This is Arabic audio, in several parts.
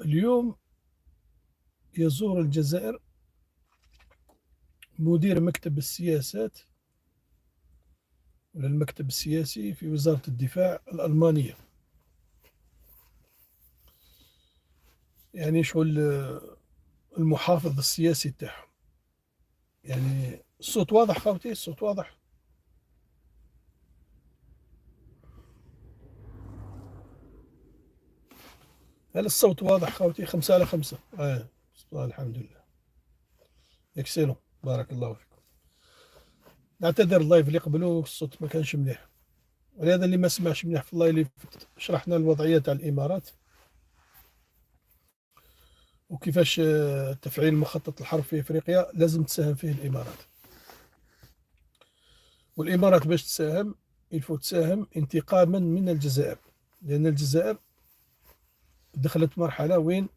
اليوم يزور الجزائر مدير مكتب السياسات ولا المكتب السياسي في وزارة الدفاع الألمانية. يعني شغل المحافظ السياسي تاعهم. يعني الصوت واضح خاوتي، الصوت واضح. هل الصوت واضح خاوتي؟ 5 على 5. الحمد لله. اكسلون، بارك الله فيكم. نعتذر اللايف اللي قبله الصوت ما كانش مليح، ولهذا اللي ما سمعش مليح في اللايف اللي فات شرحنا الوضعية تاع الإمارات وكيفاش تفعيل مخطط الحرب في افريقيا لازم تساهم فيه الامارات. والامارات باش تساهم يلفو تساهم انتقاما من الجزائر، لان الجزائر دخلت مرحله وين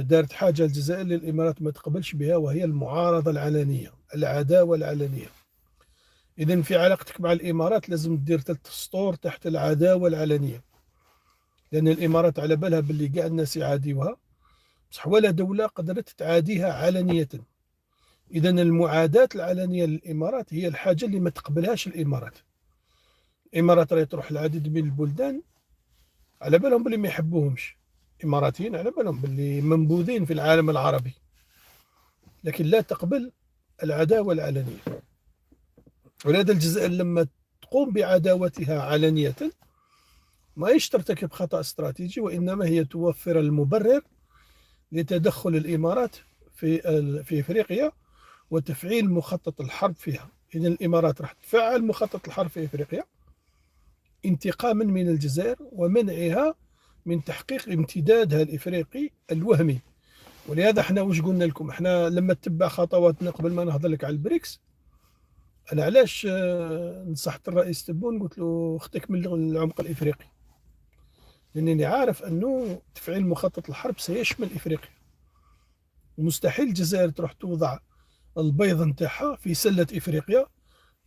دارت حاجه الجزائر للامارات ما تقبلش بها، وهي المعارضه العلنيه، العداوه العلنيه. اذا في علاقتك مع الامارات لازم دير 3 سطور تحت العداوه العلنيه، لان الامارات على بالها باللي كاع الناس يعاديوها، بصح ولا دوله قدرت تعاديها علنيه. إذا المعاداة العلنية للإمارات هي الحاجة اللي ما تقبلهاش الإمارات. الإمارات راهي تروح لعديد من البلدان على بالهم باللي ما يحبوهمش، إماراتيين على بالهم باللي منبوذين في العالم العربي، لكن لا تقبل العداوة العلنية. ولهذا الجزائر لما تقوم بعداوتها علنية ما ترتكب خطأ استراتيجي، وإنما هي توفر المبرر لتدخل الإمارات في إفريقيا وتفعيل مخطط الحرب فيها. إذن الإمارات راح تفعل مخطط الحرب في إفريقيا انتقاما من الجزائر ومنعها من تحقيق امتدادها الإفريقي الوهمي. ولهذا احنا واش قلنا لكم؟ احنا لما تتبع خطواتنا قبل ما نهضر لك على البريكس، انا علاش نصحت الرئيس تبون قلت له اختك من العمق الإفريقي، لأنني عارف أنه تفعيل مخطط الحرب سيشمل إفريقيا. ومستحيل الجزائر تروح توضع البيض نتاعها في سلة إفريقيا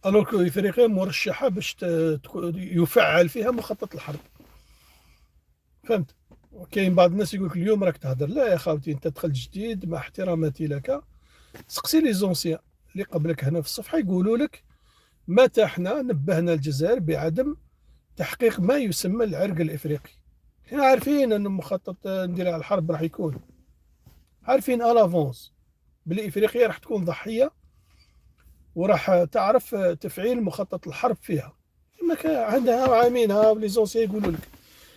الوغ افريقيا مرشحه باش يفعل فيها مخطط الحرب. فهمت؟ وكاين بعض الناس يقول لك اليوم راك تهدر، لا يا خاوتي، انت دخلت جديد، مع احتراماتي لك سقسي لي زونسيان اللي قبلك هنا في الصفحه يقولوا لك متى احنا نبهنا الجزائر بعدم تحقيق ما يسمى العرق الافريقي. احنا عارفين ان مخطط ندير الحرب راح يكون، عارفين الافونس بلي افريقيا راح تكون ضحيه وراح تعرف تفعيل مخطط الحرب فيها. ما كان عندها عامينها ولي زونسيون يقولوا لك.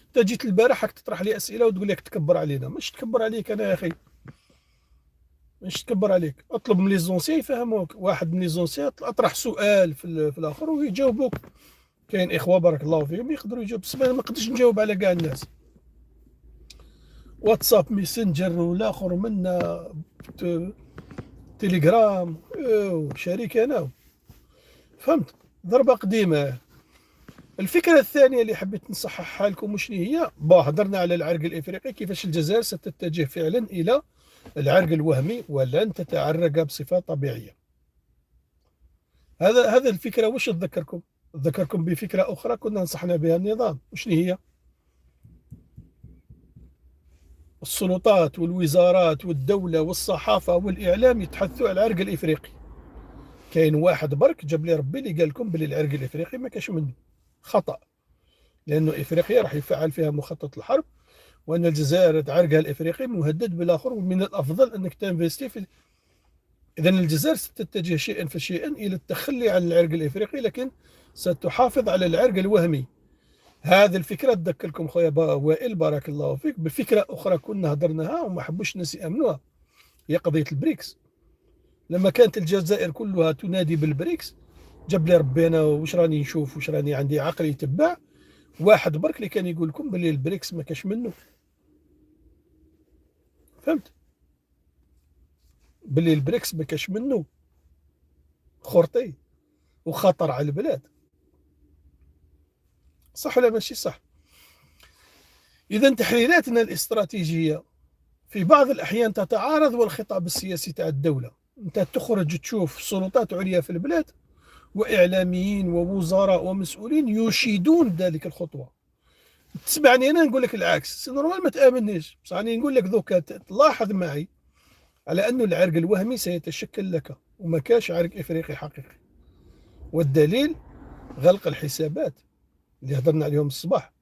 انت جيت البارح راك تطرح لي اسئله وتقول لك تكبر علينا، مش تكبر عليك انا يا اخي، مش تكبر عليك. اطلب من لي زونسيون يفهموك، واحد من لي زونسيون اطرح سؤال في الاخر ويجاوبوك. كاين اخوه بارك الله فيهم يقدروا يجاوب، بس ما نقدرش نجاوب على كاع الناس. واتساب ميسنجر والاخر منا تليجرام شريك انا. فهمت؟ ضربه قديمه. الفكرة الثانية اللي حبيت نصححها لكم وشنو هي؟ هضرنا على العرق الإفريقي، كيفاش الجزائر ستتجه فعلا إلى العرق الوهمي ولن تتعرق بصفة طبيعية. هذا الفكرة واش تذكركم؟ تذكركم بفكرة أخرى كنا نصحنا بها النظام، وشنو هي؟ السلطات والوزارات والدولة والصحافة والإعلام يتحدثوا على العرق الإفريقي. كاين واحد برك جاب لي ربي اللي قال لكم بلي العرق الإفريقي ما كاش منه. خطأ، لأنه إفريقيا راح يفعل فيها مخطط الحرب، وان الجزائر عرقها الافريقي مهدد بالاخر، ومن الافضل انك تنفستي في. اذا الجزائر ستتجه شيئا فشيئا الى التخلي عن العرق الافريقي، لكن ستحافظ على العرق الوهمي. هذه الفكره تذكركم خويا وائل بارك الله فيك بفكره اخرى كنا هضرناها وما حبوش الناس يامنوها، هي قضيه البريكس. لما كانت الجزائر كلها تنادي بالبريكس، جاب لي ربي انا واش راني نشوف، واش راني عندي عقل يتبع، واحد برك اللي كان يقول لكم باللي البريكس ما كاش منه. فهمت؟ باللي البريكس ما كاش منه خرطي وخطر على البلاد. صح ولا ماشي صح؟ اذا تحليلاتنا الاستراتيجيه في بعض الاحيان تتعارض والخطاب السياسي تاع الدوله. انت تخرج تشوف سلطات عليا في البلاد واعلاميين ووزراء ومسؤولين يشيدون ذلك الخطوه، تسمعني انا نقول لك العكس، نورمال ما تامنيش، بصح راني نقول لك دوكا تلاحظ معي على انه العرق الوهمي سيتشكل لك، وما كاش عرق افريقي حقيقي. والدليل غلق الحسابات اللي هضرنا عليهم الصباح.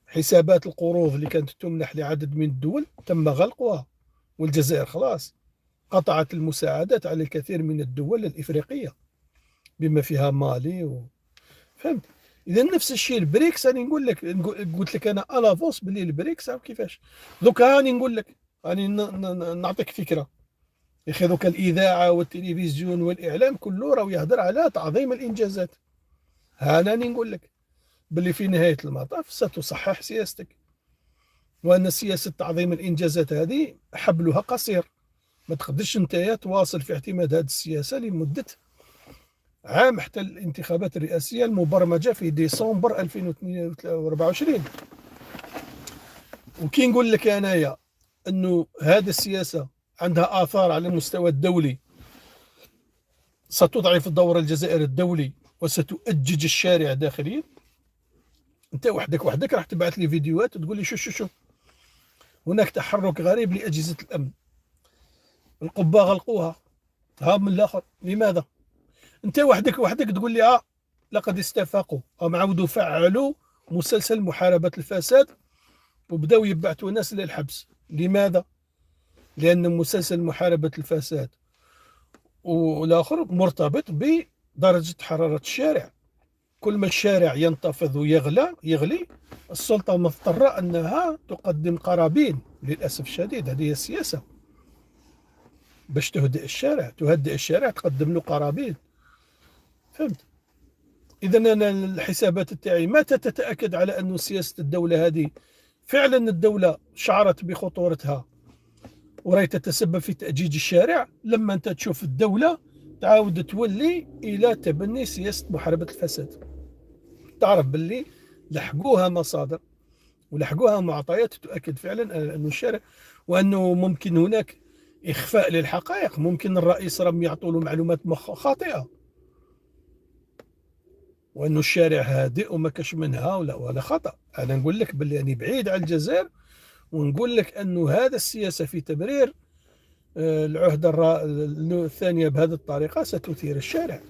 حسابات القروض اللي كانت تمنح لعدد من الدول تم غلقها، والجزائر خلاص قطعت المساعدات على الكثير من الدول الإفريقية بما فيها مالي فهمت. إذا نفس الشيء البريكس، أنا نقول لك، قلت لك أنا ألافوس باللي البريكس أو كيفاش. دوكا هاني نقول لك، هاني نعطيك فكرة. يا أخي دوكا الإذاعة والتلفزيون والإعلام كله راه يهدر على تعظيم الإنجازات. هاني نقول لك باللي في نهاية المطاف ستصحح سياستك، وأن سياسة تعظيم الإنجازات هذه حبلها قصير. ما تقدرش انت تواصل في اعتماد هذه السياسة لمدة عام حتى الانتخابات الرئاسية المبرمجة في ديسمبر 2024. وكي نقول لك انايا انه هذه السياسة عندها آثار على المستوى الدولي، ستضعف الدور الجزائري الدولي وستؤجج الشارع داخليا. انت وحدك راح تبعث لي فيديوهات وتقول لي شو هناك تحرك غريب لأجهزة الأمن، القبة غلقوها، ها من الآخر. لماذا؟ انت وحدك تقول لي لقد استفاقوا، عاودوا فعلوا مسلسل محاربة الفساد وبداوا يبعثوا ناس للحبس. لماذا؟ لأن مسلسل محاربة الفساد والآخر مرتبط بدرجة حرارة الشارع. كل ما الشارع ينتفض ويغلي السلطة مضطرة أنها تقدم قرابين. للأسف الشديد هذه هي السياسة، باش تهدئ الشارع تقدم له قرابين. فهمت؟ إذا أنا الحسابات تاعي متى تتأكد على أن سياسة الدولة هذه فعلا الدولة شعرت بخطورتها وراي تتسبب في تأجيج الشارع؟ لما أنت تشوف الدولة تعاود تولي إلى تبني سياسة محاربة الفساد، تعرف باللي لحقوها مصادر ولحقوها معطيات تؤكد فعلا أن الشارع، وأنه ممكن هناك إخفاء للحقائق. ممكن الرئيس رم يعطوا له معلومات خاطئة، وأنه الشارع هادئ وما كاش منها ولا خطأ. أنا نقول لك باللي أنا بعيد عن الجزائر، ونقول لك أنه هذا السياسة في تبرير العهدة الثانية بهذه الطريقة ستثير الشارع.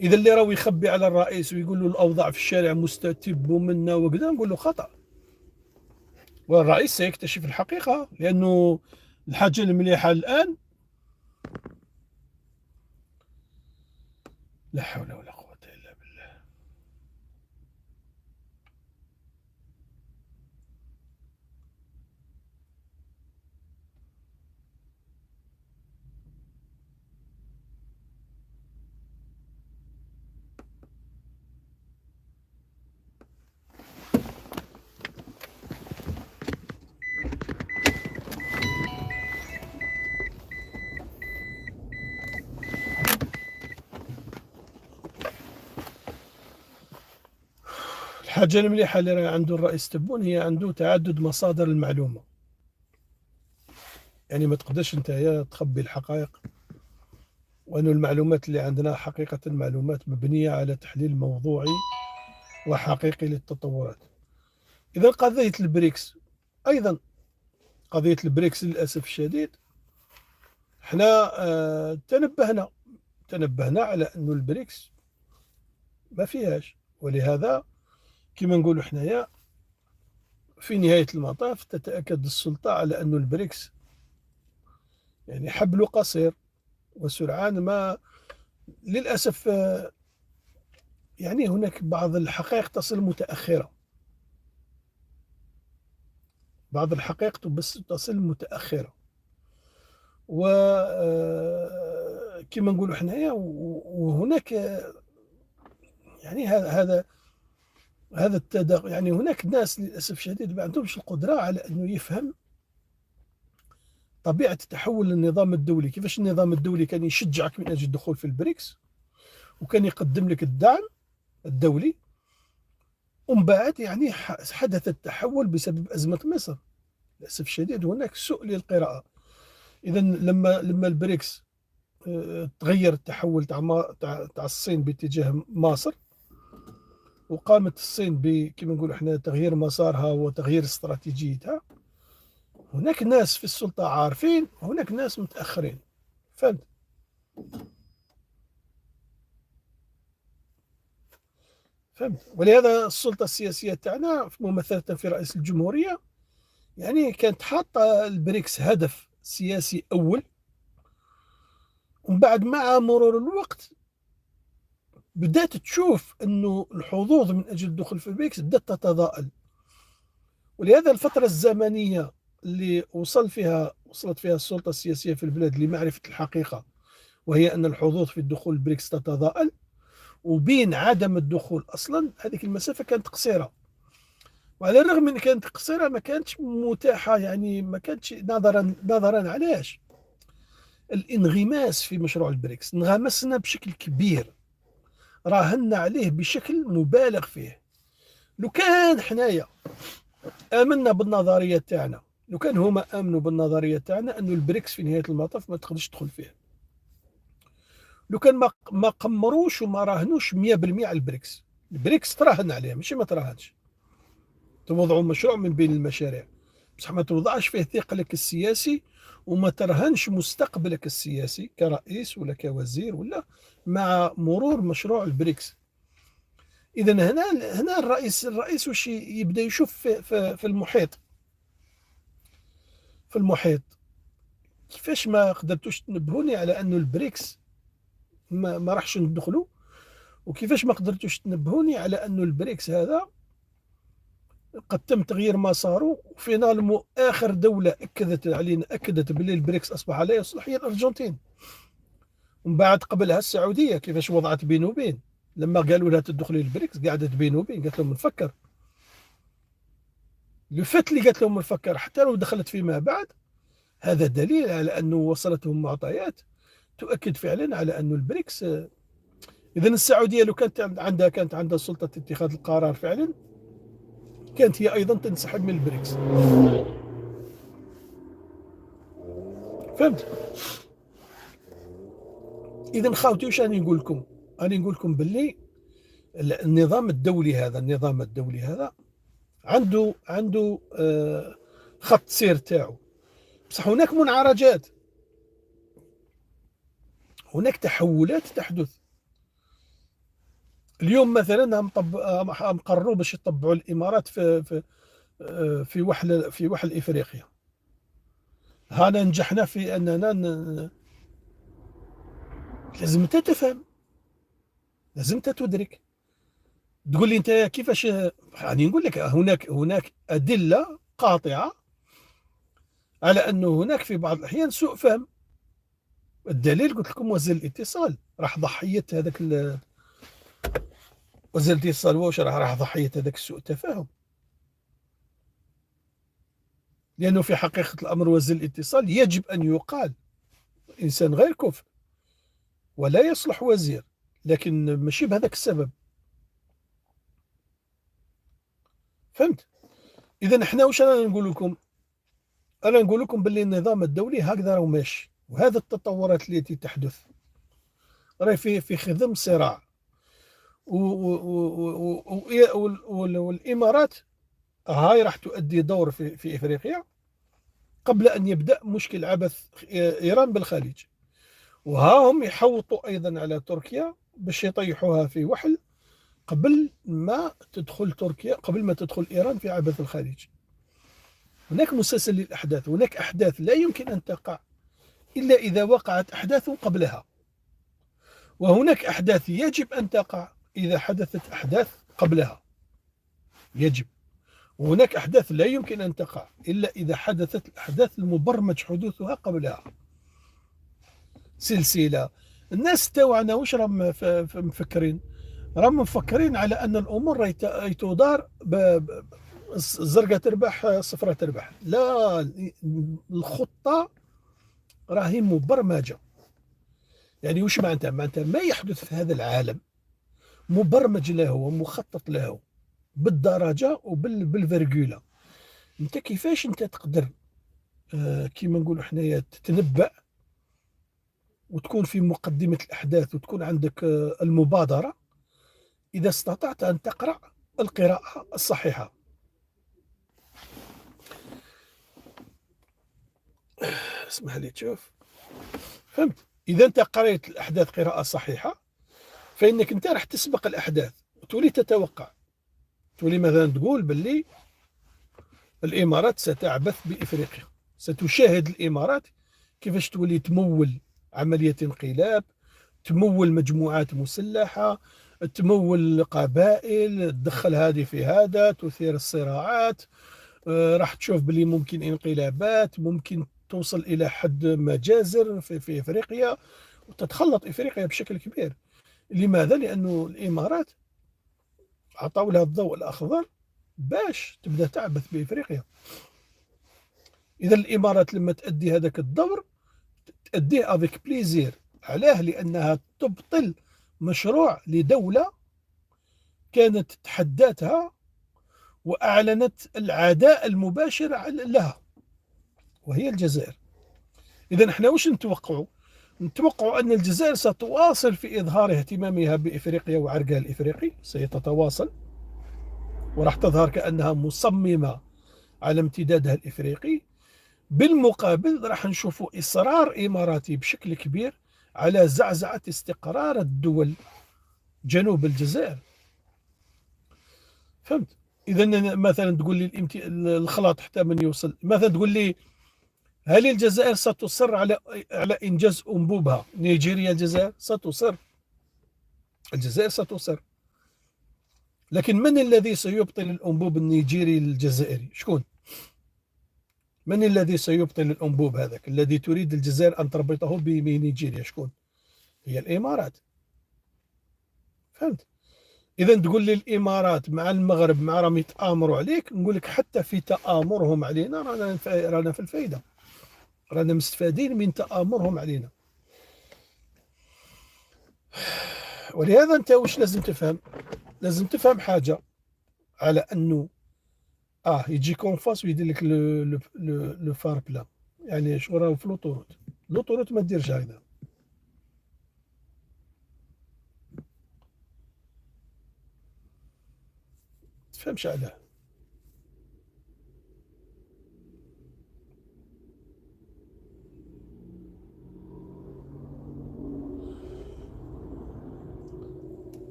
إذا اللي راهو يخبي على الرئيس ويقول له الأوضاع في الشارع مستتب ومنا وكذا، نقول له خطأ، والرئيس سيكتشف الحقيقة. لأنه الحاجة المليحة الآن، لا حول ولا قوة إلا بالله. الحاجة المليحة اللي راه عنده الرئيس تبون هي عنده تعدد مصادر المعلومة. يعني ما تقدرش انت تخبي الحقائق، وأن المعلومات اللي عندنا حقيقة معلومات مبنية على تحليل موضوعي وحقيقي للتطورات. إذا قضية البريكس أيضا، قضية البريكس للأسف الشديد احنا تنبهنا على أن البريكس ما فيهاش. ولهذا كما نقولوا حنايا في نهاية المطاف تتأكد السلطة على أن البريكس يعني حبل قصير وسرعان ما. للأسف يعني هناك بعض الحقائق تصل متأخرة، بعض الحقائق بس تصل متأخرة. و كما نقولوا حنايا، وهناك يعني هذا التداخل. يعني هناك ناس للأسف الشديد ما عندهمش القدرة على أنه يفهم طبيعة تحول النظام الدولي. كيفاش النظام الدولي كان يشجعك من أجل الدخول في البريكس وكان يقدم لك الدعم الدولي، ومن بعد يعني حدث التحول بسبب أزمة مصر. للأسف الشديد هناك سوء للقراءة. إذا لما البريكس تغير التحول تاع الصين باتجاه مصر، وقامت الصين كما نقولوا احنا تغيير مسارها وتغيير استراتيجيتها، هناك ناس في السلطة عارفين وهناك ناس متأخرين. فهمت؟ فهمت. ولهذا السلطة السياسية تاعنا ممثلة في رئيس الجمهورية يعني كانت حاطة البريكس هدف سياسي أول، ومن بعد مع مرور الوقت بدأت تشوف أنه الحظوظ من أجل الدخول في البريكس بدأت تتضاءل. ولهذا الفترة الزمنية اللي وصلت فيها السلطة السياسية في البلاد لمعرفة الحقيقة، وهي أن الحظوظ في الدخول البريكس تتضاءل، وبين عدم الدخول أصلا هذه المسافة كانت قصيرة. وعلى الرغم من كانت قصيرة ما كانتش متاحة، يعني ما كانتش نظرا علاش الانغماس في مشروع البريكس، انغمسنا بشكل كبير، راهنا عليه بشكل مبالغ فيه. لو كان حنايا آمنا بالنظرية تاعنا، لو كان هما آمنوا بالنظرية تاعنا أنه البريكس في نهاية المطاف ما تقدرش تدخل فيه، لو كان ما قمروش وما راهنوش 100% على البريكس. البريكس تراهن عليه ماشي ما تراهنش، توضعوا مشروع من بين المشاريع، بصح ما توضعش فيه ثقلك السياسي وما ترهنش مستقبلك السياسي كرئيس ولا كوزير ولا مع مرور مشروع البريكس. اذا هنا الرئيس وش يبدا يشوف في المحيط، في المحيط كيفاش ما قدرتوش تنبهوني على انه البريكس ما راحش ندخلوا، وكيفاش ما قدرتوش تنبهوني على انه البريكس هذا قد تم تغيير مساره. وفينالمو اخر دوله اكدت علينا، اكدت باللي البريكس اصبح لا يصلح هي الارجنتين. ومن بعد قبلها السعوديه كيفاش وضعت بين وبين، لما قالوا لها تدخلي البريكس قعدت بين وبين قالت لهم نفكر. لو فات اللي قالت لهم نفكر حتى لو دخلت فيما بعد، هذا دليل على انه وصلتهم معطيات تؤكد فعلا على انه البريكس. اذا السعوديه لو كانت عندها سلطه اتخاذ القرار فعلا، كانت هي ايضا تنسحب من البريكس. فهمت؟ اذا خاوتي واش راني نقول لكم؟ راني نقول لكم باللي النظام الدولي هذا عنده خط سير تاعو، بصح هناك منعرجات، هناك تحولات تحدث. اليوم مثلا هم قرروا باش يطبعوا الامارات في وحل افريقيا. هانا نجحنا في اننا لازم انت تفهم، لازم انت تدرك. تقول لي انت كيفاش؟ يعني نقول لك هناك ادله قاطعه على انه هناك في بعض الاحيان سوء فهم. الدليل قلت لكم وزير الاتصال راح ضحيه وزير الاتصال واش راح ضحيه هذاك سوء التفاهم، لانه في حقيقه الامر وزير الاتصال يجب ان يقال انسان غير كفء ولا يصلح وزير، لكن ماشي بهذاك السبب. فهمت؟ اذا احنا واش انا نقول لكم؟ انا نقول لكم باللي النظام الدولي هكذا راه ماشي، وهذا التطورات التي تحدث راهي في خضم صراع. والامارات هاي راح تؤدي دور في افريقيا قبل ان يبدا مشكل عبث ايران بالخليج، وها هم يحوطوا ايضا على تركيا باش يطيحوها في وحل قبل ما تدخل ايران في عبث الخليج. هناك مسلسل للاحداث، هناك احداث لا يمكن ان تقع الا اذا وقعت احداث قبلها، وهناك احداث يجب ان تقع اذا حدثت احداث قبلها، يجب. وهناك احداث لا يمكن ان تقع الا اذا حدثت الاحداث المبرمج حدوثها قبلها. سلسله. الناس تاوعنا واش راهم مفكرين؟ راهم مفكرين على ان الامور راهي تدار الزرقاء تربح صفراء تربح. لا، الخطه راهي مبرمجه. يعني وش معناتها؟ معناتها ما يحدث في هذا العالم مبرمج له ومخطط له بالدرجه وبالفرغوله. انت كيفاش انت تقدر كيما نقولوا حنايا تتنبأ وتكون في مقدمه الاحداث وتكون عندك المبادره إذا استطعت أن تقرأ القراءة الصحيحة. اسمح لي تشوف، فهمت؟ إذا أنت قرأت الأحداث قراءة صحيحة فإنك أنت راح تسبق الأحداث وتولي تتوقع، تولي مثلا تقول باللي الإمارات ستعبث بإفريقيا، ستشاهد الإمارات كيفاش تولي تمول عملية انقلاب، تمول مجموعات مسلحة، تمول قبائل، تدخل هذه في هذا، تثير الصراعات. راح تشوف باللي ممكن انقلابات، ممكن توصل إلى حد مجازر في إفريقيا، وتتخلط إفريقيا بشكل كبير. لماذا؟ لأنه الإمارات عطوا لها الضوء الأخضر باش تبدأ تعبث بإفريقيا. إذا الإمارات لما تأدي هذاك الدور تأديه افيك بليزير. علاه؟ لأنها تبطل مشروع لدولة كانت تحداتها وأعلنت العداء المباشر لها، وهي الجزائر. إذا احنا وش نتوقعوا؟ نتوقع أن الجزائر ستواصل في إظهار اهتمامها بإفريقيا وعرقها الإفريقي، سيتواصل وراح تظهر كأنها مصممة على امتدادها الإفريقي. بالمقابل راح نشوفوا إصرار إماراتي بشكل كبير على زعزعة استقرار الدول جنوب الجزائر. فهمت؟ إذا مثلا تقول لي الخلاط حتى من يوصل، مثلا تقول لي هل الجزائر ستصر على إنجاز أنبوبها؟ نيجيريا الجزائر ستصر، الجزائر ستصر، لكن من الذي سيبطل الأنبوب النيجيري الجزائري؟ شكون؟ من الذي سيبطل الأنبوب هذاك الذي تريد الجزائر أن تربطه بنيجيريا؟ شكون؟ هي الإمارات. فهمت؟ إذا تقول لي الإمارات مع المغرب مع راهم يتآمروا عليك، نقول لك حتى في تآمرهم علينا رانا في الفائدة، رانا مستفادين من تآمرهم علينا. ولهذا أنت وش لازم تفهم؟ لازم تفهم حاجة، على أنه يجي كونفاس ويدير لك لو فار بلا، يعني شو راهو في لوطوروت، لوطوروت ما ديرش هكذا. تفهمش علاه.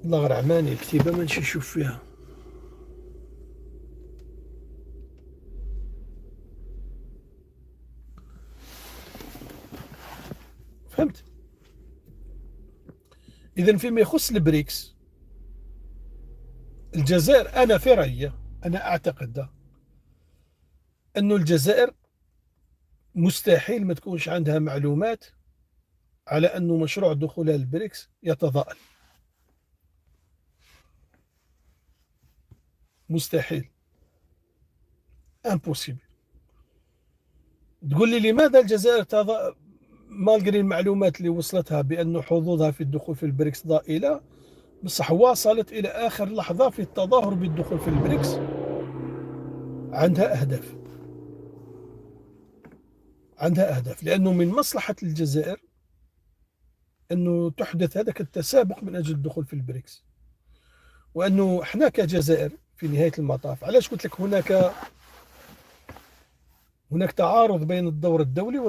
الله غير عماني الكتيبة ما نمشي نشوف فيها. فهمت؟ إذا فيما يخص البريكس، الجزائر أنا في رأيي، أنا أعتقد أن الجزائر مستحيل ما تكونش عندها معلومات على أنه مشروع دخولها البريكس يتضاءل. مستحيل، امبوسيبل. تقول لي لماذا الجزائر مالغري المعلومات اللي وصلتها بأن حظوظها في الدخول في البريكس ضئيلة، بصح واصلت إلى آخر لحظة في التظاهر بالدخول في البريكس. عندها أهداف، عندها أهداف، لأنه من مصلحة الجزائر أنه تحدث هذاك التسابق من أجل الدخول في البريكس. وأنه احنا كجزائر في نهاية المطاف، علاش قلت لك هناك تعارض بين الدور الدولي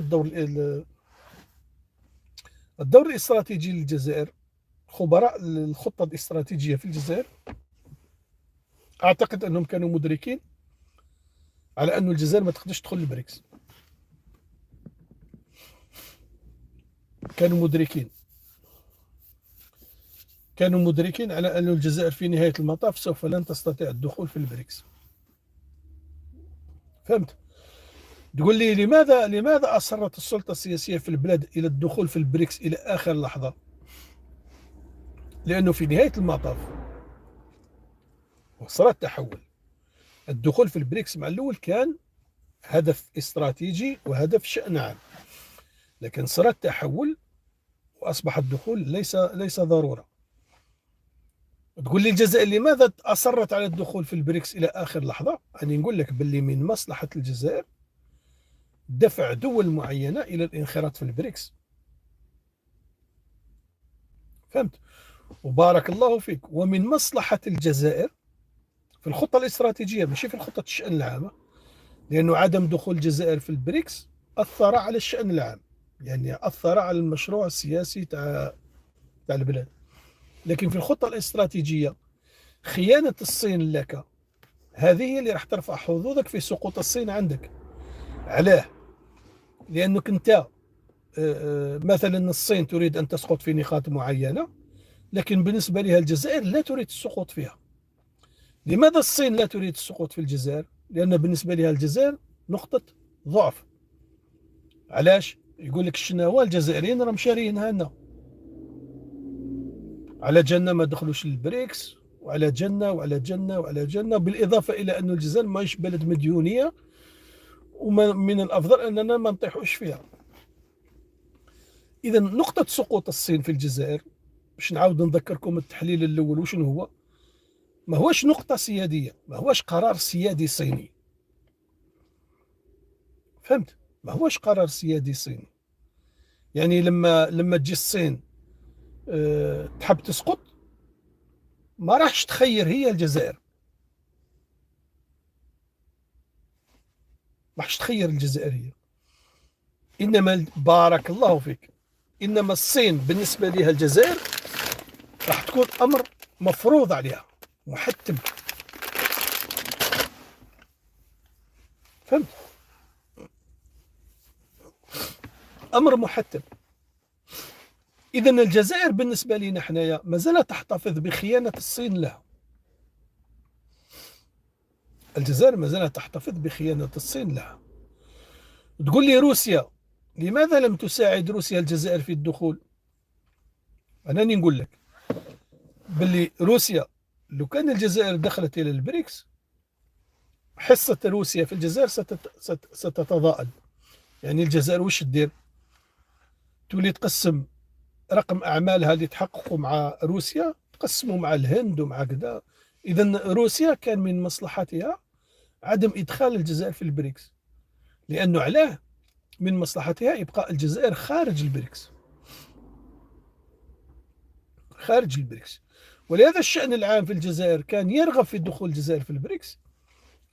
الدور الاستراتيجي للجزائر. خبراء الخطة الاستراتيجية في الجزائر أعتقد أنهم كانوا مدركين على أن الجزائر ما تقدرش تدخل البريكس. كانوا مدركين على أن الجزائر في نهاية المطاف سوف لن تستطيع الدخول في البريكس. فهمت؟ تقول لي لماذا أصرت السلطة السياسية في البلاد إلى الدخول في البريكس إلى آخر لحظة؟ لأنه في نهاية المطاف صار التحول. الدخول في البريكس مع الأول كان هدف استراتيجي وهدف شأن عام، لكن صار التحول وأصبح الدخول ليس ضرورة. تقول لي الجزائر لماذا أصرت على الدخول في البريكس إلى آخر لحظة؟ أنا نقول لك باللي من مصلحة الجزائر دفع دول معينة إلى الانخراط في البريكس. فهمت؟ وبارك الله فيك. ومن مصلحة الجزائر في الخطة الاستراتيجية، ماشي في الخطة الشأن العامة، لأنه عدم دخول الجزائر في البريكس أثر على الشأن العام، يعني أثر على المشروع السياسي تاع البلاد. لكن في الخطة الاستراتيجية خيانة الصين لك هذه هي اللي راح ترفع حظوظك في سقوط الصين عندك. علاه؟ لأنك أنت مثلا الصين تريد أن تسقط في نقاط معينة، لكن بالنسبة لها الجزائر لا تريد السقوط فيها. لماذا الصين لا تريد السقوط في الجزائر؟ لأن بالنسبة لها الجزائر نقطة ضعف. علاش؟ يقول لك الشناوى الجزائريين راهم شاريينها لنا، على جنة ما دخلوش للبريكس، وعلى جنة وعلى جنة وعلى جنة، بالإضافة إلى أن الجزائر ماهيش بلد مديونية، ومن الأفضل أننا ما نطيحوش فيها. إذا نقطة سقوط الصين في الجزائر، باش نعاود نذكركم التحليل الأول وشنو هو، ما هوش نقطة سيادية، ما هوش قرار سيادي صيني. فهمت؟ ما هوش قرار سيادي صيني. يعني لما تجي الصين تحب تسقط، ما راحش تخير هي الجزائر، ما راحش تخير الجزائر هي. إنما بارك الله فيك، إنما الصين بالنسبة لها الجزائر راح تكون أمر مفروض عليها، محتم. فهمت؟ أمر محتم. إذا الجزائر بالنسبة لنا حنايا ما زالت تحتفظ بخيانة الصين لها. الجزائر ما زالت تحتفظ بخيانة الصين لها. تقول لي روسيا، لماذا لم تساعد روسيا الجزائر في الدخول؟ أنني نقول لك باللي روسيا لو كان الجزائر دخلت إلى البريكس، حصة روسيا في الجزائر ستتضاءل. يعني الجزائر وش تدير؟ تولي تقسم رقم أعمالها اللي تحققوا مع روسيا، تقسموا مع الهند ومع كذا. إذا روسيا كان من مصلحتها عدم إدخال الجزائر في البريكس، لأنه علاه من مصلحتها إبقاء الجزائر خارج البريكس، خارج البريكس. ولهذا الشأن العام في الجزائر كان يرغب في دخول الجزائر في البريكس،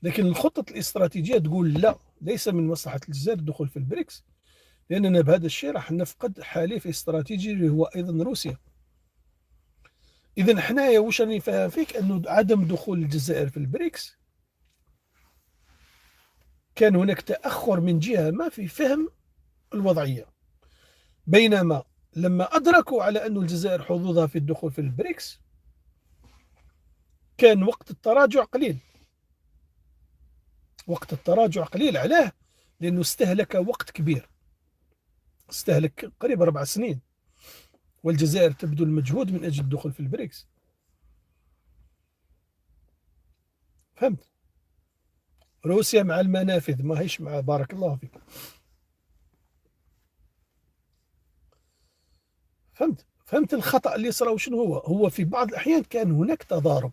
لكن الخطط الاستراتيجية تقول لا، ليس من مصلحة الجزائر الدخول في البريكس، لأننا بهذا الشيء راح نفقد حليف استراتيجي اللي هو أيضا روسيا. إذا حنايا واش راني فاهم فيك، أنه عدم دخول الجزائر في البريكس كان هناك تأخر من جهة ما في فهم الوضعية، بينما لما أدركوا على أن الجزائر حظوظها في الدخول في البريكس كان وقت التراجع قليل. وقت التراجع قليل علاه؟ لأنه استهلك وقت كبير، استهلك قريب 4 سنين، والجزائر تبذل مجهود من أجل الدخول في البريكس. فهمت؟ روسيا مع المنافذ، ما هيش مع بارك الله فيك. فهمت الخطأ اللي صار شنو هو في بعض الأحيان كان هناك تضارب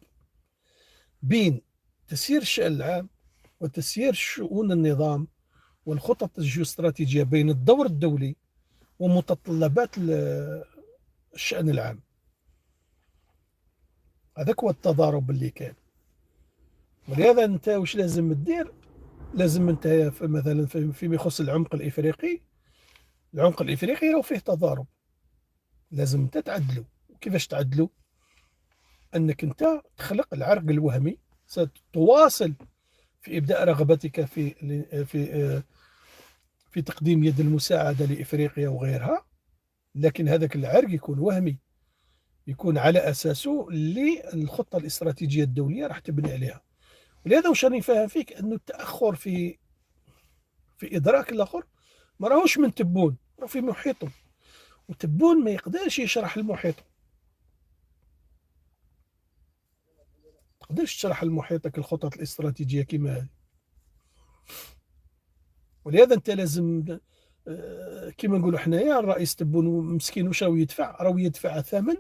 بين تسيير الشأن العام وتسيير شؤون النظام والخطط الجيوستراتيجية، بين الدور الدولي ومتطلبات الشأن العام. هذاك هو التضارب اللي كان. ولهذا انت واش لازم تدير؟ لازم انت مثلا فيما يخص العمق الافريقي، العمق الافريقي راه فيه تضارب، لازم انت تعدلوا. كيفاش تعدلوا؟ انك انت تخلق العرق الوهمي، ستواصل في ابداء رغبتك في تقديم يد المساعده لافريقيا وغيرها، لكن هذاك العرق يكون وهمي، يكون على اساسه اللي الخطه الاستراتيجيه الدوليه راح تبني عليها. ولهذا واش راني فاهم فيك، انه التاخر في ادراك الاخر ما راهوش من تبون، راه في محيطه، وتبون ما يقدرش يشرح لمحيطه. ما تقدرش تشرح لمحيطك الخطط الاستراتيجيه كما هذه. ولهذا انت لازم كما نقولوا حنايا الرئيس تبون مسكين واش راهو يدفع؟ راهو يدفع ثمن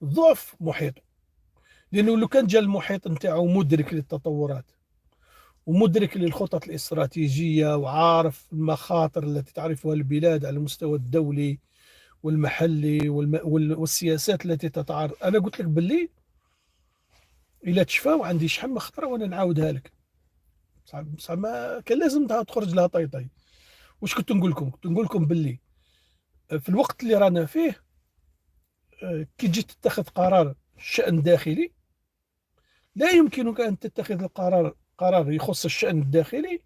ضعف محيطه. لانه لو كان جا المحيط نتاعو مدرك للتطورات ومدرك للخطط الاستراتيجيه وعارف المخاطر التي تعرفها البلاد على المستوى الدولي والمحلي والسياسات التي تتعارض. انا قلت لك باللي الا تشفى وعندي شحال من خطره وانا نعاودها لك. بصح ما كان لازم تخرج لها طي. واش كنت نقول لكم؟ كنت نقول لكم باللي في الوقت اللي رانا فيه، كي تجي تتخذ قرار شأن داخلي، لا يمكنك أن تتخذ قرار يخص الشأن الداخلي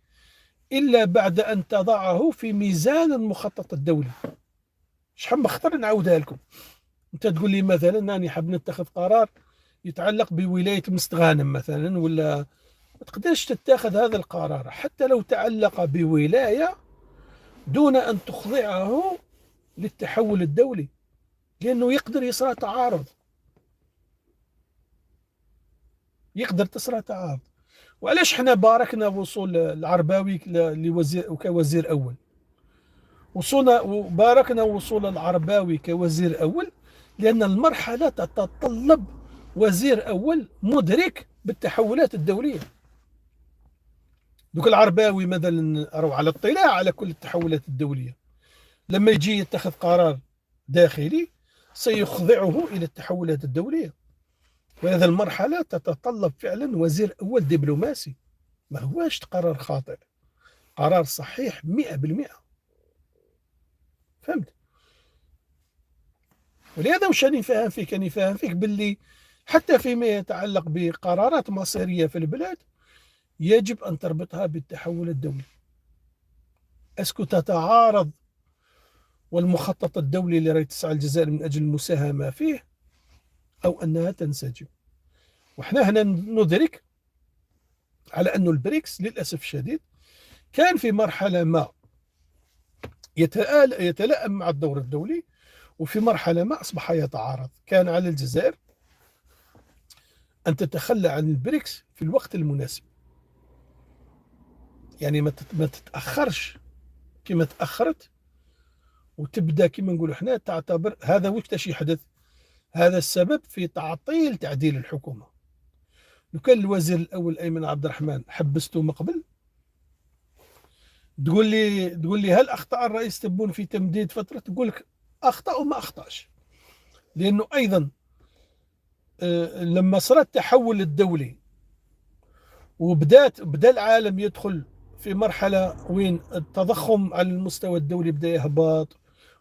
إلا بعد أن تضعه في ميزان المخطط الدولي. شحال من خطر نعاودها لكم. أنت تقول لي مثلا أنا حاب نتخذ قرار يتعلق بولاية مستغانم مثلا، ولا ما تقدرش تتخذ هذا القرار حتى لو تعلق بولاية دون أن تخضعه للتحول الدولي، لأنه يقدر يصير تعارض، يقدر تصير تعارض. وعلاش حنا باركنا وصول العرباوي لوزير وكوزير أول؟ وصلنا وباركنا وصول العرباوي كوزير أول لأن المرحلة تتطلب وزير أول مدرك بالتحولات الدولية. دوك العرباوي مثلا راهو على اطلاع على كل التحولات الدولية، لما يجي يتخذ قرار داخلي سيخضعه إلى التحولات الدولية. وهذا المرحلة تتطلب فعلا وزير أول دبلوماسي، ما هواش قرار خاطئ، قرار صحيح 100%. فهمت؟ ولهذا واش راني فاهم فيك؟ راني فاهم فيك باللي حتى فيما يتعلق بقرارات مصيرية في البلاد يجب أن تربطها بالتحول الدولي. أسكو تتعارض والمخطط الدولي اللي راهي تسعى الجزائر من أجل المساهمة فيه، أو أنها تنسجم؟ وإحنا هنا ندرك على أن البريكس للأسف الشديد كان في مرحلة ما يتلائم مع الدور الدولي، وفي مرحلة ما أصبح يتعارض. كان على الجزائر أن تتخلى عن البريكس في الوقت المناسب، يعني ما تتأخرش كما تأخرت وتبدأ كما نقولوا احنا تعتبر هذا وقتاش يحدث. هذا السبب في تعطيل تعديل الحكومة. لو كان الوزير الأول أيمن عبد الرحمن حبسته من قبل، تقول لي هل أخطأ الرئيس تبون في تمديد فترة؟ تقول لك أخطأ وما أخطأش، لأنه أيضا لما صار التحول الدولي وبدأ العالم يدخل في مرحلة وين التضخم على المستوى الدولي بدأ يهبط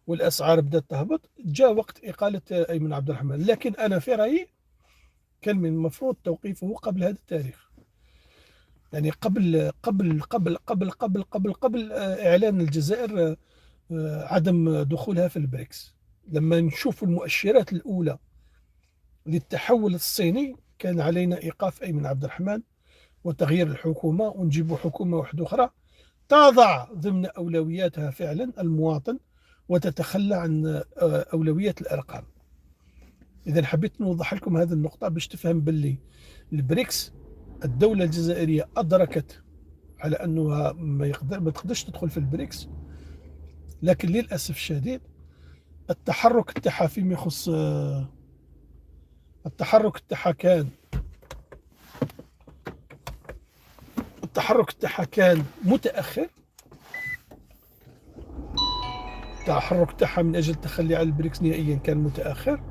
والأسعار بدأت تهبط، جاء وقت إقالة أيمن عبد الرحمن. لكن أنا في رأيي كان من المفروض توقيفه قبل هذا التاريخ، يعني قبل إعلان الجزائر عدم دخولها في البريكس. لما نشوف المؤشرات الأولى للتحول الصيني كان علينا إيقاف أيمن عبد الرحمن وتغيير الحكومة ونجيب حكومة واحدة أخرى تضع ضمن أولوياتها فعلا المواطن وتتخلى عن أولويات الأرقام. إذا حبيت نوضح لكم هذه النقطة باش تفهم باللي البريكس الدولة الجزائرية أدركت على أنها ما تقدرش تدخل في البريكس، لكن للأسف الشديد التحرك تاعها فيما يخص التحرك تاعها كان متأخر. التحرك تاعها من أجل التخلي عن البريكس نهائيا كان متأخر.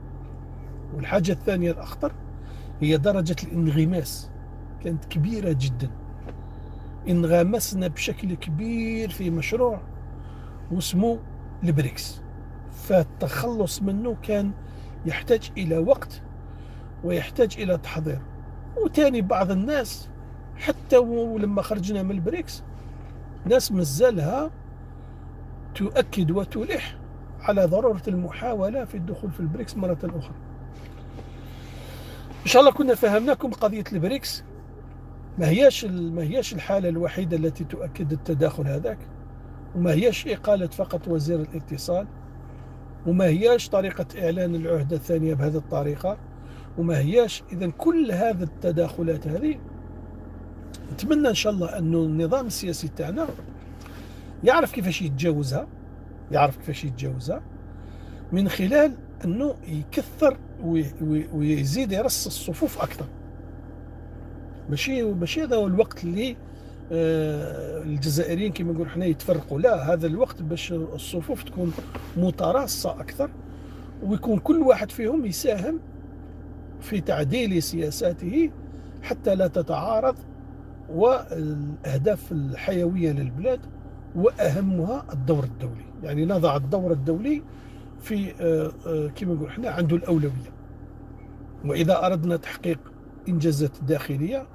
والحاجة الثانية الأخطر هي درجة الانغماس، كانت كبيرة جدا. انغمسنا بشكل كبير في مشروع واسمه البريكس، فالتخلص منه كان يحتاج إلى وقت ويحتاج إلى تحضير. وتاني بعض الناس حتى ولما خرجنا من البريكس ناس مازالها تؤكد وتلح على ضرورة المحاولة في الدخول في البريكس مرة أخرى. إن شاء الله كنا فهمناكم قضية البريكس. ما هياش الحالة الوحيدة التي تؤكد التداخل هذاك، وما هياش إقالة فقط وزير الاتصال، وما هياش طريقة إعلان العهدة الثانية بهذه الطريقة، وما هياش. إذن كل هذه التداخلات هذه نتمنى إن شاء الله أنه النظام السياسي تاعنا يعرف كيفاش يتجاوزها من خلال أنه يكثر ويزيد يرص الصفوف أكثر. ماشي هذا هو الوقت اللي الجزائريين كما نقول حنا يتفرقوا، لا، هذا الوقت باش الصفوف تكون متراصة أكثر، ويكون كل واحد فيهم يساهم في تعديل سياساته حتى لا تتعارض، والأهداف الحيوية للبلاد وأهمها الدور الدولي. يعني نضع الدور الدولي في كما نقول احنا عنده الأولوية. وإذا أردنا تحقيق إنجازات داخلية،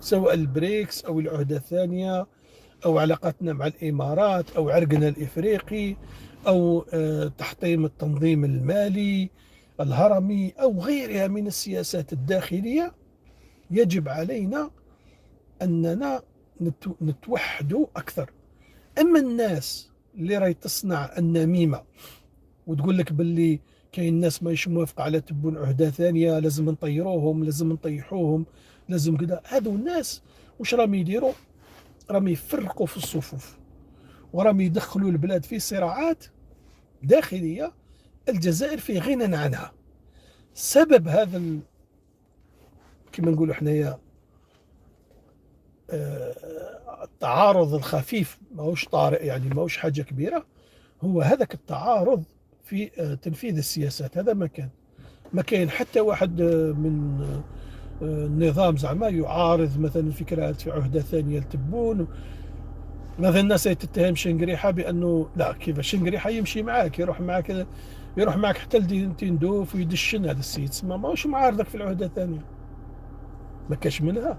سواء البريكس أو العهدة الثانية أو علاقاتنا مع الإمارات أو عرقنا الإفريقي أو تحطيم التنظيم المالي الهرمي أو غيرها من السياسات الداخلية، يجب علينا أننا نتوحد أكثر. أما الناس اللي راهي تصنع النميمة وتقول لك باللي كاين ناس ماهيش موافقة على تبون عهدة ثانية، لازم نطيروهم، لازم نطيحوهم، لازم كذا، هذو الناس واش راهم يديروا؟ راهم يفرقوا في الصفوف، وراهم يدخلوا البلاد في صراعات داخلية الجزائر في غنى عنها. سبب هذا كما نقولوا حنايا التعارض الخفيف، ماهوش طارئ، يعني ماهوش حاجة كبيرة، هو هذاك التعارض في تنفيذ السياسات. هذا ما كاين حتى واحد من النظام زعما يعارض مثلا فكرة عهدة ثانية لتبون. مثلا الناس تتهم شنقريحة بأنه لا، كيف شنقريحة يمشي معاك، يروح معك حتى لتندوف ويدشن. هذا السيد تسمى ماهوش معارضك في العهدة الثانية، ما كاش منها،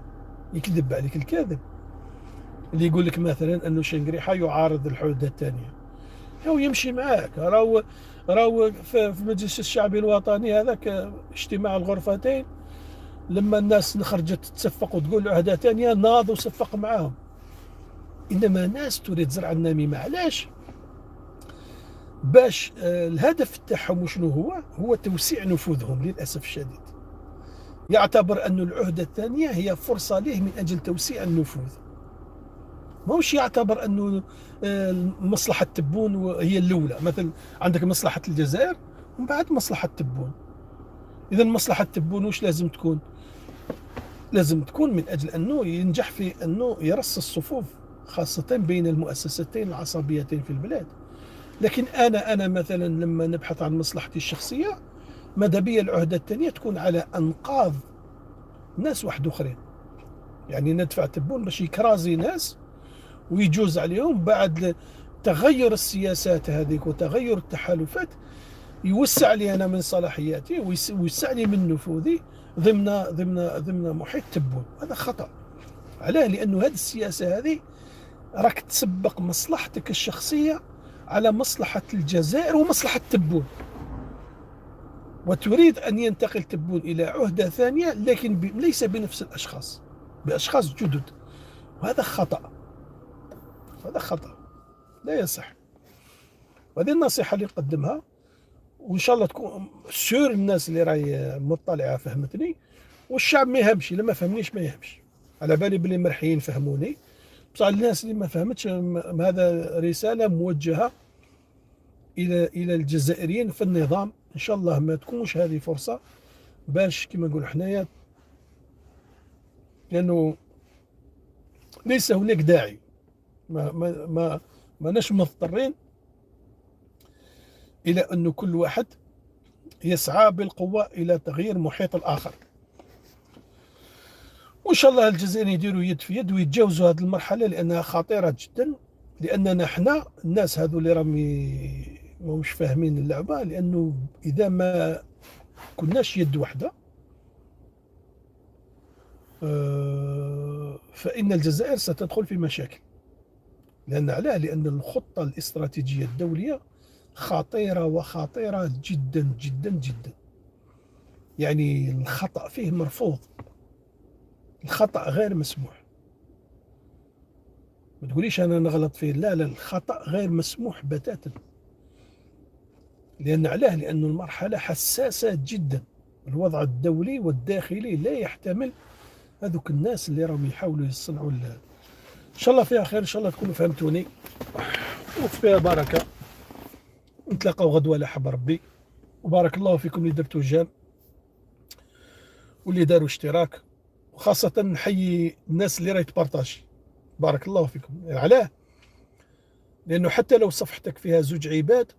يكذب عليك الكاذب اللي يقول لك مثلا أنه شنقريحة يعارض العهدة الثانية. هو يمشي معاك. راهو في مجلس الشعبي الوطني هذاك اجتماع الغرفتين، لما الناس خرجت تتصفق وتقول عهدة ثانية، ناض وصفق معاهم. إنما ناس تريد زرع النميمة. علاش؟ باش الهدف تاعهم شنو هو توسيع نفوذهم. للأسف الشديد يعتبر أن العهدة الثانية هي فرصة له من أجل توسيع النفوذ، ماهوش يعتبر أنه مصلحة تبون هي الأولى. مثلا عندك مصلحة الجزائر ومن بعد مصلحة تبون. إذا مصلحة تبون وش لازم تكون؟ لازم تكون من أجل أنه ينجح في أنه يرص الصفوف، خاصة بين المؤسستين العصبيتين في البلاد. لكن أنا مثلا لما نبحث عن مصلحتي الشخصية، ماذا بيا العهدة الثانية تكون على أنقاض ناس واحد أخرين. يعني ندفع تبون باش يكرازي ناس ويجوز عليهم، بعد تغير السياسات هذيك وتغير التحالفات يوسع لي أنا من صلاحياتي ويوسع لي من نفوذي ضمن محيط تبون. هذا خطأ. علاه؟ لأنه هذه السياسة هذه راك تسبق مصلحتك الشخصية على مصلحة الجزائر ومصلحة تبون، وتريد أن ينتقل تبون إلى عهدة ثانية، لكن ليس بنفس الأشخاص، بأشخاص جدد. وهذا خطأ، هذا خطأ لا يصح. وهذه النصيحة اللي نقدمها، وإن شاء الله تكون سور الناس اللي راهي مطلعة فهمتني، والشعب ما يهمش. إلا ما فهمنيش ما يهمش، على بالي بلي مرحيين فهموني، بصح الناس اللي ما فهمتش هذا رسالة موجهة إلى الجزائريين في النظام. إن شاء الله ما تكونش هذه فرصة باش كما نقول حنايا، لأنه ليس هناك داعي، ما ناش مضطرين إلى أن كل واحد يسعى بالقوة إلى تغيير محيط الآخر. وإن شاء الله الجزائريين يديروا يد في يد ويتجاوزوا هذه المرحلة، لأنها خطيرة جدا. لأننا احنا الناس هذو اللي راهم مش فاهمين اللعبة، لأنه إذا ما كناش يد واحدة فإن الجزائر ستدخل في مشاكل. لأن الخطة الاستراتيجية الدولية خطيرة وخطيرة جدا جدا جدا. يعني الخطأ فيه مرفوض، الخطأ غير مسموح. ما تقوليش أنا نغلط فيه، لا، الخطأ غير مسموح بتاتا. لأن المرحلة حساسة جدا. الوضع الدولي والداخلي لا يحتمل هذوك الناس اللي راهم يحاولوا يصنعوا إن شاء الله فيها خير. إن شاء الله تكونوا فهمتوني وفيها بركة. نتلاقاو غدوة على حب ربي. وبارك الله فيكم اللي درتوا جام واللي داروا اشتراك، وخاصة نحيي الناس اللي راهي تبارطاجي. بارك الله فيكم. علاه؟ لانه حتى لو صفحتك فيها زوج عباد،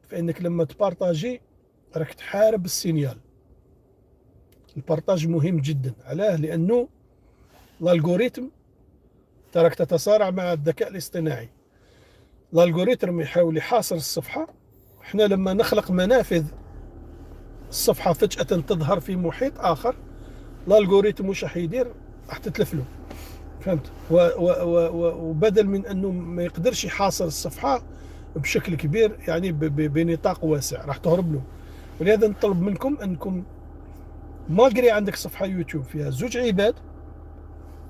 فانك لما تبارطاجي راك تحارب السينيال. البارطاج مهم جدا. علاه؟ لانه الالغوريثم تراك تتصارع مع الذكاء الاصطناعي. الالغوريثم يحاول يحاصر الصفحه. احنا لما نخلق منافذ، الصفحه فجاه تظهر في محيط اخر، الالغوريثم واش راح يدير؟ راح تتلف له. فهمت؟ وبدل من انه ما يقدرش يحاصر الصفحه بشكل كبير، يعني بنطاق واسع، راح تهرب له. ولهذا نطلب منكم انكم مالغري عندك صفحه يوتيوب فيها زوج عباد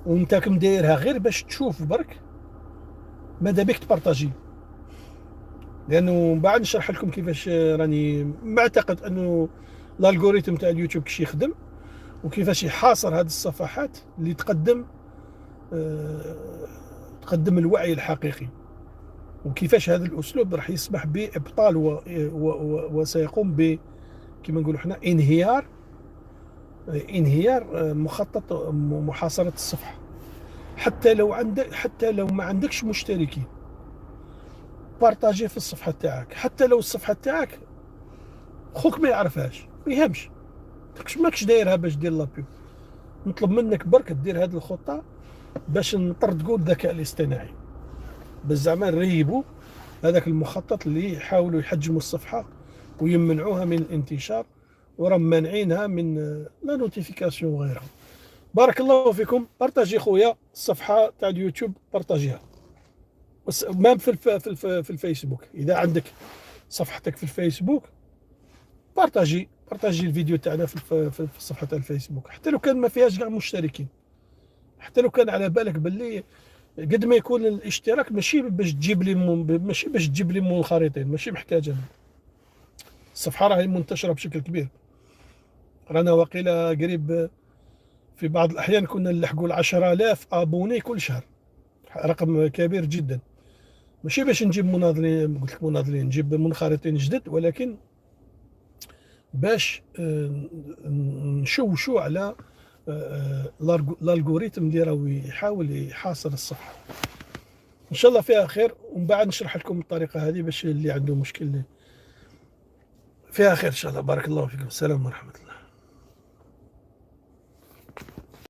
وانت كم دايرها غير باش تشوف برك، ماذا بك تبارطاجي. لانه بعد نشرح لكم كيفاش راني معتقد انه الالغوريثم تاع اليوتيوب كيش يخدم، وكيفاش يحاصر هذه الصفحات اللي تقدم الوعي الحقيقي، وكيفاش هذا الاسلوب راح يسمح بابطال وسيقوم ب كما نقولوا احنا انهيار مخطط محاصره الصفحه. حتى لو ما عندكش مشتركين، بارطاجي في الصفحه تاعك. حتى لو الصفحه تاعك خوك ما يعرفهاش، ما يهمش، ماكش دايرها باش دير لابيو. نطلب منك برك دير هذه الخطه باش نطردقوا الذكاء الاصطناعي، باش زعما نريبوا هذاك المخطط اللي يحاولوا يحجموا الصفحه ويمنعوها من الانتشار، وراهم مانعينها من لا نوتيفيكاسيون وغيرها. بارك الله فيكم. بارطاجي خويا الصفحه تاع اليوتيوب، بارطاجيها. مام في الفيسبوك، اذا عندك صفحتك في الفيسبوك بارطاجي الفيديو تاعنا في الصفحه تاع الفيسبوك، حتى لو كان ما فيهاش كاع مشتركين، حتى لو كان على بالك باللي قد ما يكون الاشتراك ماشي باش تجيب لي منخرطين، ماشي محتاجه. الصفحه راهي منتشره بشكل كبير، رانا واقيلا قريب في بعض الاحيان كنا نلحقوا 10,000 ابوني كل شهر، رقم كبير جدا. ماشي باش نجيب مناضلين، قلت لك مناضلين، نجيب منخرطين جدد، ولكن باش نشوشوا على الالغوريثم اللي راهو يحاول يحاصر الصفحه. ان شاء الله فيها خير، ومن بعد نشرح لكم الطريقه هذه باش اللي عنده مشكل فيها خير ان شاء الله. بارك الله فيكم. السلام ورحمه الله.